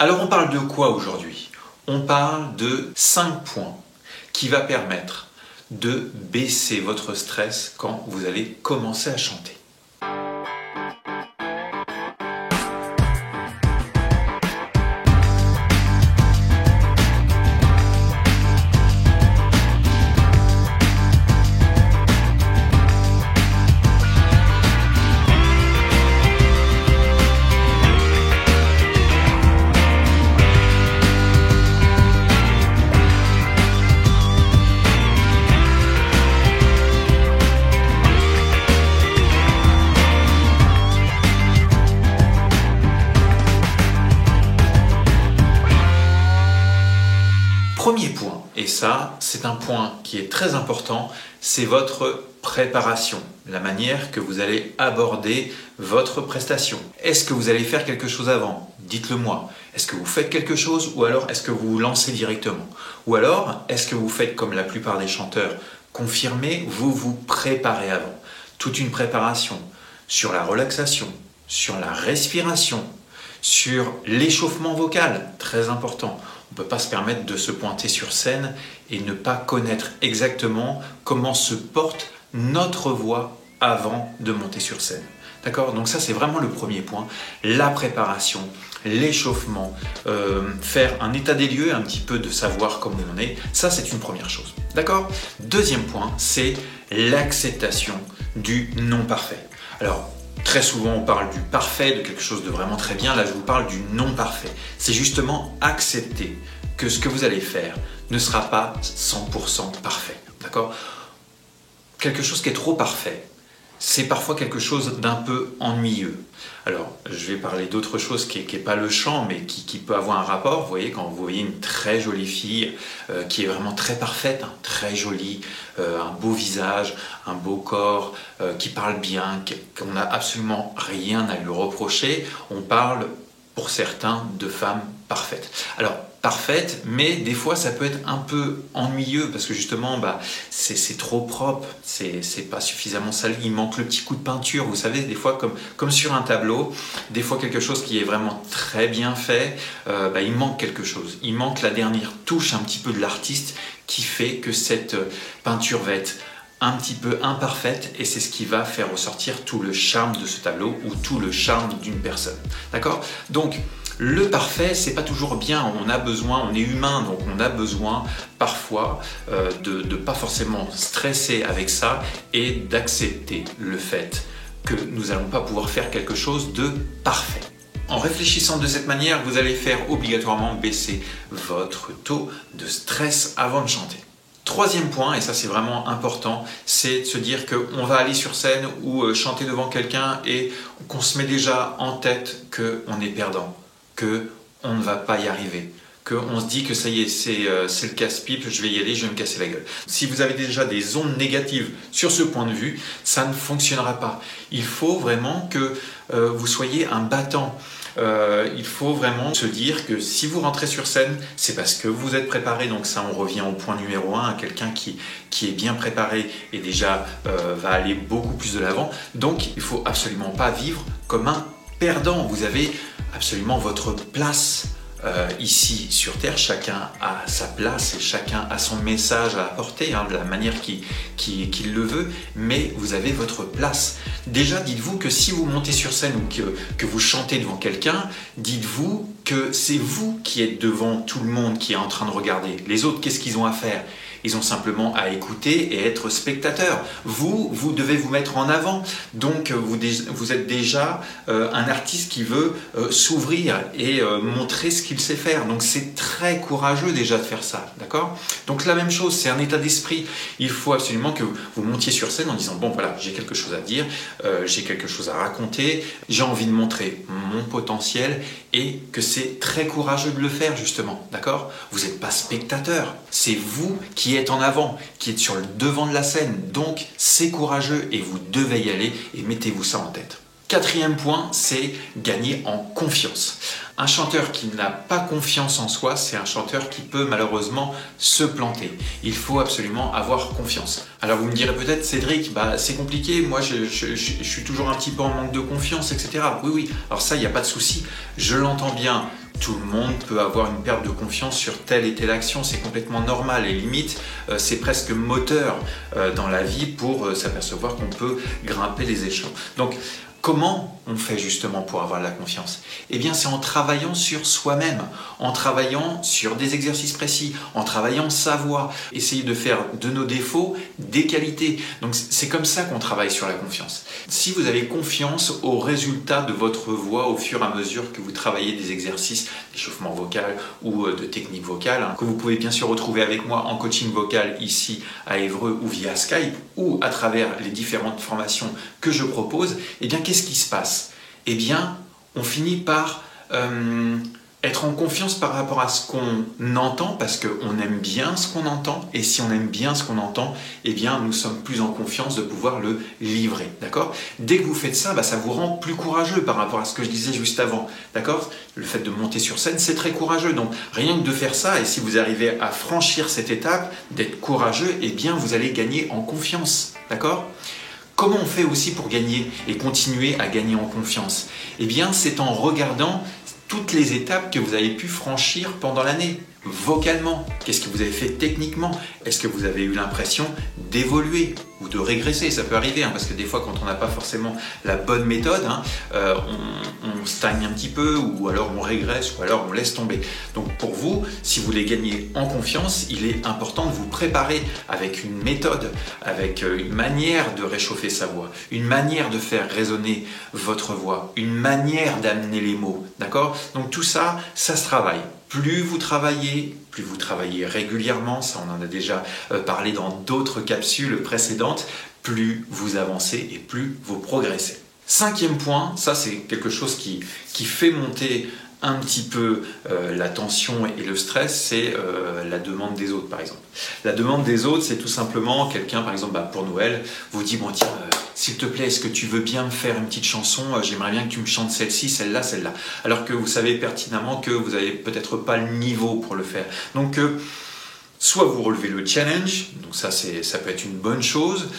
Alors on parle de quoi aujourd'hui? On parle de 5 points qui va permettre de baisser votre stress quand vous allez commencer à chanter. Premier point, et ça c'est un point qui est très important, c'est votre préparation, la manière que vous allez aborder votre prestation. Est-ce que vous allez faire quelque chose avant? Dites-le moi. Est-ce que vous faites quelque chose ou alors est-ce que vous vous lancez directement? Ou alors est-ce que vous faites comme la plupart des chanteurs, confirmez, vous vous préparez avant. Toute une préparation sur la relaxation, sur la respiration, sur l'échauffement vocal, très important. On ne peut pas se permettre de se pointer sur scène et ne pas connaître exactement comment se porte notre voix avant de monter sur scène. D'accord? Donc ça c'est vraiment le premier point, la préparation, l'échauffement, faire un état des lieux, un petit peu de savoir comment on est, ça c'est une première chose. D'accord? Deuxième point, c'est l'acceptation du non parfait. Alors, très souvent, on parle du parfait, de quelque chose de vraiment très bien. Là, je vous parle du non parfait. C'est justement accepter que ce que vous allez faire ne sera pas 100% parfait. D'accord? Quelque chose qui est trop parfait, c'est parfois quelque chose d'un peu ennuyeux. Alors, je vais parler d'autre chose qui n'est pas le chant, mais qui peut avoir un rapport. Vous voyez, quand vous voyez une très jolie fille qui est vraiment très parfaite, hein, très jolie, un beau visage, un beau corps, qui parle bien, qu'on n'a absolument rien à lui reprocher, on parle pour certains de femmes parfaites. Alors, parfaite, mais des fois ça peut être un peu ennuyeux parce que justement c'est trop propre, c'est pas suffisamment sali, il manque le petit coup de peinture, vous savez, des fois comme sur un tableau, des fois quelque chose qui est vraiment très bien fait, il manque quelque chose, il manque la dernière touche un petit peu de l'artiste qui fait que cette peinture va être un petit peu imparfaite et c'est ce qui va faire ressortir tout le charme de ce tableau ou tout le charme d'une personne. D'accord? Donc, le parfait, c'est pas toujours bien, on a besoin, on est humain, donc on a besoin parfois de ne pas forcément stresser avec ça et d'accepter le fait que nous n'allons pas pouvoir faire quelque chose de parfait. En réfléchissant de cette manière, vous allez faire obligatoirement baisser votre taux de stress avant de chanter. Troisième point, et ça c'est vraiment important, c'est de se dire qu'on va aller sur scène ou chanter devant quelqu'un et qu'on se met déjà en tête qu'on est perdant, qu'on ne va pas y arriver, qu'on se dit que ça y est, c'est le casse-pipe, je vais y aller, je vais me casser la gueule. Si vous avez déjà des ondes négatives sur ce point de vue, ça ne fonctionnera pas. Il faut vraiment que vous soyez un battant. Il faut vraiment se dire que si vous rentrez sur scène, c'est parce que vous êtes préparé. Donc ça, on revient au point numéro 1, à quelqu'un qui est bien préparé et déjà va aller beaucoup plus de l'avant. Donc il ne faut absolument pas vivre comme un perdant. Vous avez absolument votre place ici sur Terre. Chacun a sa place et chacun a son message à apporter, de la manière qu'il le veut, mais vous avez votre place. Déjà, dites-vous que si vous montez sur scène ou que vous chantez devant quelqu'un, dites-vous que c'est vous qui êtes devant tout le monde qui est en train de regarder. Les autres, qu'est-ce qu'ils ont à faire? Ils ont simplement à écouter et être spectateurs. Vous devez vous mettre en avant. Donc, vous êtes déjà un artiste qui veut s'ouvrir et montrer ce qu'il sait faire. Donc, c'est très courageux déjà de faire ça. D'accord? Donc, la même chose, c'est un état d'esprit. Il faut absolument que vous montiez sur scène en disant « Bon, voilà, j'ai quelque chose à dire, j'ai quelque chose à raconter, j'ai envie de montrer mon potentiel et que c'est très courageux de le faire, justement. D'accord? Vous n'êtes pas spectateur. C'est vous qui êtes en avant, qui êtes sur le devant de la scène. Donc, c'est courageux et vous devez y aller et mettez-vous ça en tête. Quatrième point, c'est gagner en confiance. Un chanteur qui n'a pas confiance en soi, c'est un chanteur qui peut malheureusement se planter. Il faut absolument avoir confiance. Alors vous me direz peut-être, Cédric, c'est compliqué, moi je suis toujours un petit peu en manque de confiance, etc. Oui, alors ça, il n'y a pas de souci, je l'entends bien. Tout le monde peut avoir une perte de confiance sur telle et telle action, c'est complètement normal et limite, c'est presque moteur dans la vie pour s'apercevoir qu'on peut grimper les échelons. Donc, comment on fait justement pour avoir de la confiance? Eh bien, c'est en travaillant sur soi-même, en travaillant sur des exercices précis, en travaillant sa voix, essayer de faire de nos défauts des qualités. Donc, c'est comme ça qu'on travaille sur la confiance. Si vous avez confiance au résultat de votre voix au fur et à mesure que vous travaillez des exercices d'échauffement vocal ou de technique vocale, que vous pouvez bien sûr retrouver avec moi en coaching vocal ici à Évreux ou via Skype ou à travers les différentes formations que je propose, eh bien, qu'est-ce qui se passe? Eh bien, on finit par être en confiance par rapport à ce qu'on entend, parce qu'on aime bien ce qu'on entend, et si on aime bien ce qu'on entend, eh bien, nous sommes plus en confiance de pouvoir le livrer, d'accord? Dès que vous faites ça, ça vous rend plus courageux par rapport à ce que je disais juste avant, d'accord? Le fait de monter sur scène, c'est très courageux, donc rien que de faire ça, et si vous arrivez à franchir cette étape, d'être courageux, eh bien, vous allez gagner en confiance, d'accord? Comment on fait aussi pour gagner et continuer à gagner en confiance? Eh bien, c'est en regardant toutes les étapes que vous avez pu franchir pendant l'année. Vocalement, qu'est-ce que vous avez fait techniquement? Est-ce que vous avez eu l'impression d'évoluer ou de régresser? Ça peut arriver, parce que des fois, quand on n'a pas forcément la bonne méthode, on stagne un petit peu, ou alors on régresse, ou alors on laisse tomber. Donc pour vous, si vous voulez gagner en confiance, il est important de vous préparer avec une méthode, avec une manière de réchauffer sa voix, une manière de faire résonner votre voix, une manière d'amener les mots, d'accord? Donc tout ça, ça se travaille. Plus vous travaillez régulièrement, ça on en a déjà parlé dans d'autres capsules précédentes, plus vous avancez et plus vous progressez. Cinquième point, ça c'est quelque chose qui fait monter un petit peu la tension et le stress, c'est la demande des autres par exemple. La demande des autres, c'est tout simplement quelqu'un, par exemple pour Noël, vous dit bon tiens, s'il te plaît, est-ce que tu veux bien me faire une petite chanson? J'aimerais bien que tu me chantes celle-ci, celle-là, celle-là. Alors que vous savez pertinemment que vous n'avez peut-être pas le niveau pour le faire. Donc, soit vous relevez le challenge, donc ça peut être une bonne chose,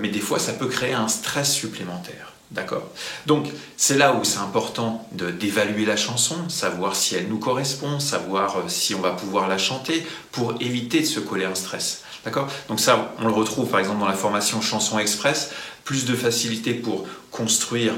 mais des fois ça peut créer un stress supplémentaire. D'accord? Donc, c'est là où c'est important d'évaluer la chanson, savoir si elle nous correspond, savoir si on va pouvoir la chanter pour éviter de se coller un stress. D'accord? Donc ça, on le retrouve par exemple dans la formation Chanson Express, plus de facilité pour construire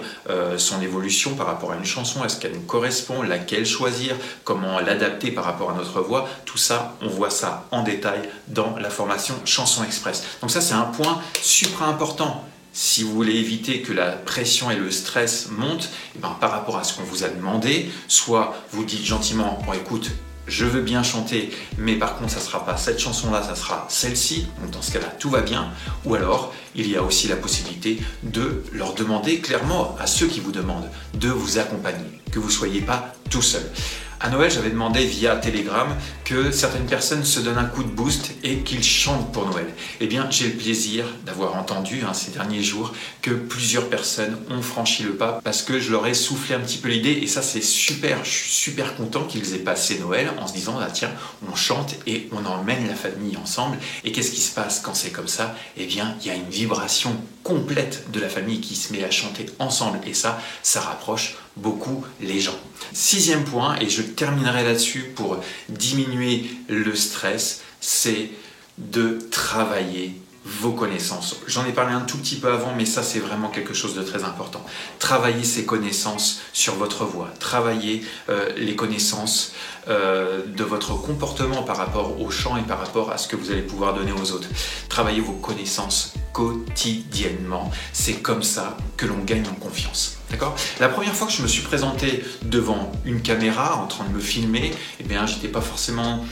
son évolution par rapport à une chanson, est-ce qu'elle nous correspond, laquelle choisir, comment l'adapter par rapport à notre voix, tout ça, on voit ça en détail dans la formation Chanson Express. Donc ça, c'est un point super important. Si vous voulez éviter que la pression et le stress montent, par rapport à ce qu'on vous a demandé, soit vous dites gentiment, bon écoute, je veux bien chanter, mais par contre ça ne sera pas cette chanson-là, ça sera celle-ci, donc dans ce cas-là tout va bien, ou alors il y a aussi la possibilité de leur demander clairement à ceux qui vous demandent de vous accompagner, que vous ne soyez pas tout seul. À Noël, j'avais demandé via Telegram que certaines personnes se donnent un coup de boost et qu'ils chantent pour Noël. Eh bien, j'ai le plaisir d'avoir entendu ces derniers jours que plusieurs personnes ont franchi le pas parce que je leur ai soufflé un petit peu l'idée et ça c'est super, je suis super content qu'ils aient passé Noël en se disant tiens, on chante et on emmène la famille ensemble. Et qu'est-ce qui se passe quand c'est comme ça? Eh bien, il y a une vibration complète de la famille qui se met à chanter ensemble et ça rapproche beaucoup les gens. Sixième point, et je terminerai là-dessus pour diminuer le stress, c'est de travailler vos connaissances. J'en ai parlé un tout petit peu avant, mais ça c'est vraiment quelque chose de très important. Travaillez ces connaissances sur votre voix, travaillez les connaissances de votre comportement par rapport au chant et par rapport à ce que vous allez pouvoir donner aux autres. Travaillez vos connaissances quotidiennement. C'est comme ça que l'on gagne en confiance. D'accord? La première fois que je me suis présenté devant une caméra en train de me filmer, eh bien, j'étais pas forcément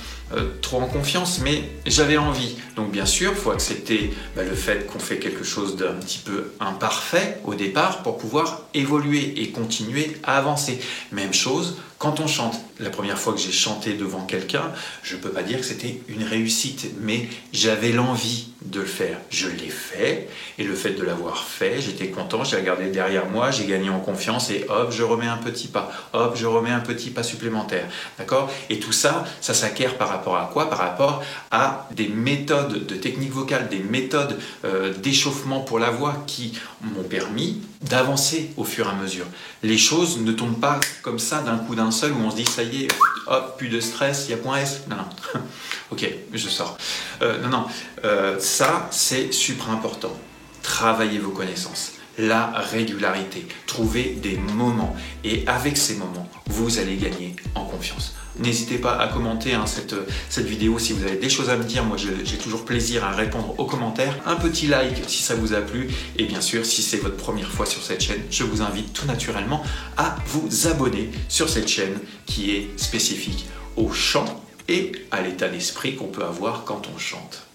trop en confiance, mais j'avais envie. Donc bien sûr, il faut accepter le fait qu'on fait quelque chose d'un petit peu imparfait au départ pour pouvoir évoluer et continuer à avancer. Même chose quand on chante. La première fois que j'ai chanté devant quelqu'un, je ne peux pas dire que c'était une réussite, mais j'avais l'envie de le faire. Je l'ai fait, et le fait de l'avoir fait, j'étais content, j'ai regardé derrière moi, j'ai gagné en confiance, et hop, je remets un petit pas, hop, je remets un petit pas supplémentaire. D'accord ? Et tout ça, ça s'acquiert par rapport à quoi ? Par rapport à des méthodes de technique vocale, des méthodes d'échauffement pour la voix qui m'ont permis d'avancer au fur et à mesure. Les choses ne tombent pas comme ça d'un coup d'un seul où on se dit ça y est, hop, plus de stress, il y a point S. Non, non. Ok, je sors. Ça, c'est super important. Travaillez vos connaissances. La régularité. Trouvez des moments. Et avec ces moments, vous allez gagner en confiance. N'hésitez pas à commenter cette vidéo si vous avez des choses à me dire. Moi, j'ai toujours plaisir à répondre aux commentaires. Un petit like si ça vous a plu. Et bien sûr, si c'est votre première fois sur cette chaîne, je vous invite tout naturellement à vous abonner sur cette chaîne qui est spécifique au chant et à l'état d'esprit qu'on peut avoir quand on chante.